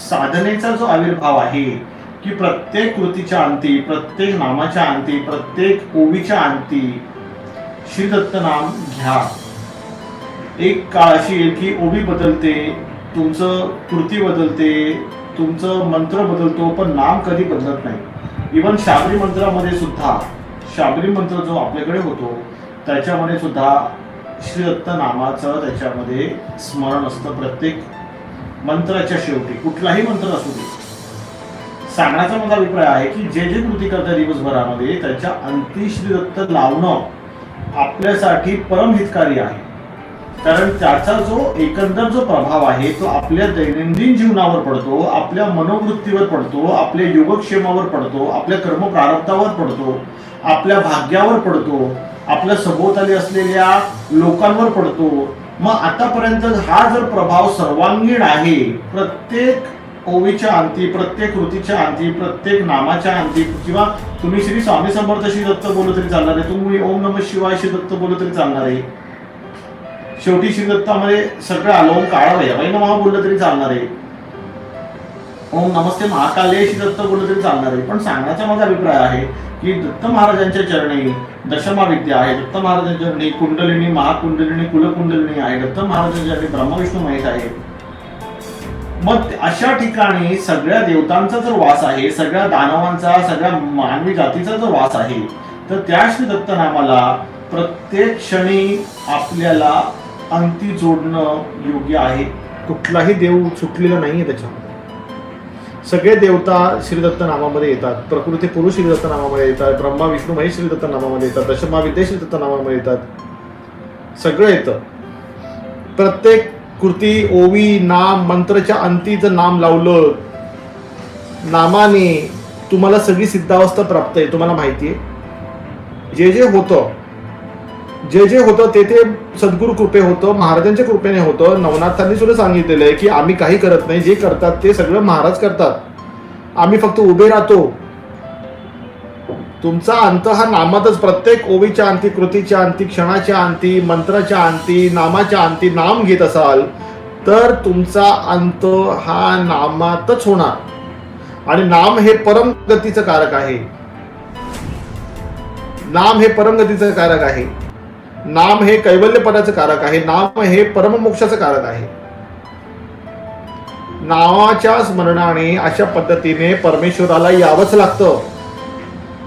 साधनेचा जो आविर्भाव आहे की प्रत्येक कृतीच्या अंती, प्रत्येक नामाच्या अंती, प्रत्येक ओवीच्या अंती श्री दत्त नाम घ्या. एक काळ अशी येईल की ओवी बदलते, तुमचं कृती बदलते, तुमचं मंत्र बदलतो, पण नाम कधी बदलत नाही. इवन शाबरी मंत्रामध्ये सुद्धा, शाबरी मंत्र जो आपल्याकडे होतो त्याच्यामध्ये सुद्धा श्री दत्त नामाचं त्याच्यामध्ये स्मरण असतं. प्रत्येक मंत्राच्या शेवटी कुठलाही मंत्र असू दे. सांगण्याचा माझा अभिप्राय आहे की जे जे कृती करतात दिवसभरामध्ये त्याच्या अंती श्री दत्त लावणं आपल्यासाठी परम हितकारी आहे. कारण त्याचा जो एकंदर जो प्रभाव आहे तो आपल्या दैनंदिन जीवनावर पडतो, आपल्या मनोवृत्तीवर पडतो, आपल्या योगक्षेमावर पडतो, आपल्या कर्म प्रारब्धावर पडतो, आपल्या भाग्यावर पडतो, आपल्या सभोवताली असलेल्या लोकांवर पडतो. मग आतापर्यंत हा जर प्रभाव सर्वांगीण आहे, प्रत्येक ओवीच्या अंती, प्रत्येक कृतीच्या अंती, प्रत्येक नामाच्या अंती, किंवा तुम्ही श्री स्वामी समर्थ श्री दत्त बोलत तरी चालणार आहे, तुम्ही ओम नमः शिवाय श्री दत्त बोलत तरी चालणार आहे. शेवटी श्री दत्तामध्ये सगळं आलं, ओम काळा वै नमः बोललं तरी चालणार आहे, ओम नमस्ते महाकाले श्री दत्त बोललं तरी चालणार आहे. पण सांगण्याचा माझा अभिप्राय आहे की दत्त महाराजांच्या चरणी दशमा विद्या आहे, दत्त महाराजांच्या चरणी कुंडलिनी, महाकुंडलिनी, कुलकुंडलिनी आहे, दत्त महाराजांच्या चरणी ब्रह्मा विष्णू महेश आहे. मग अशा ठिकाणी सगळ्या देवतांचा जर वास आहे, सगळ्या दानवांचा, सगळ्या मानवी जातीचा जर वास आहे, तर त्या श्री दत्त नामाला प्रत्येक क्षणी आपल्याला अंती जोडणं योग्य आहे. कुठलाही देव सुटलेला नाहीये त्याच्यामध्ये. सगळे देवता श्रीदत्त नामामध्ये येतात, प्रकृती पुरुष श्रीदत्त नामामध्ये येतात, ब्रह्मा विष्णू महेश श्रीदत्त नामामध्ये येतात, दशमा विद्या श्रीदत्त नामामध्ये येतात. सगळं येतं. प्रत्येक कृती, ओवी, नाम, मंत्रच्या अंती जर नाम लावलं नामाने तुम्हाला सगळी सिद्धावस्था प्राप्त आहे. तुम्हाला माहिती आहे जे जे होतं ते सद्गुरु कृपे होतं, महाराजांच्या कृपेने होतं. नवनाथांनी सुद्धा सांगितलेलं आहे की आम्ही काही करत नाही, जे करतात ते सगळं महाराज करतात, आम्ही फक्त उभे राहतो. तुमचा अंत हा नामातच. प्रत्येक ओवीच्या अंती, कृतीच्या अंती, क्षणाच्या अंती, मंत्राच्या अंती, नामाच्या अंती नाम घेत असाल तर तुमचा अंत हा नामातच होणार. आणि नाम हे परम गतीचं कारक आहे. नाम हे परमगतीचं कारक आहे. नाम हे कैवल्यपदाचं कारक आहे. नाम हे परममोक्षाचं कारक आहे. नावाच्या स्मरणाने अशा पद्धतीने परमेश्वराला यावंच लागतं.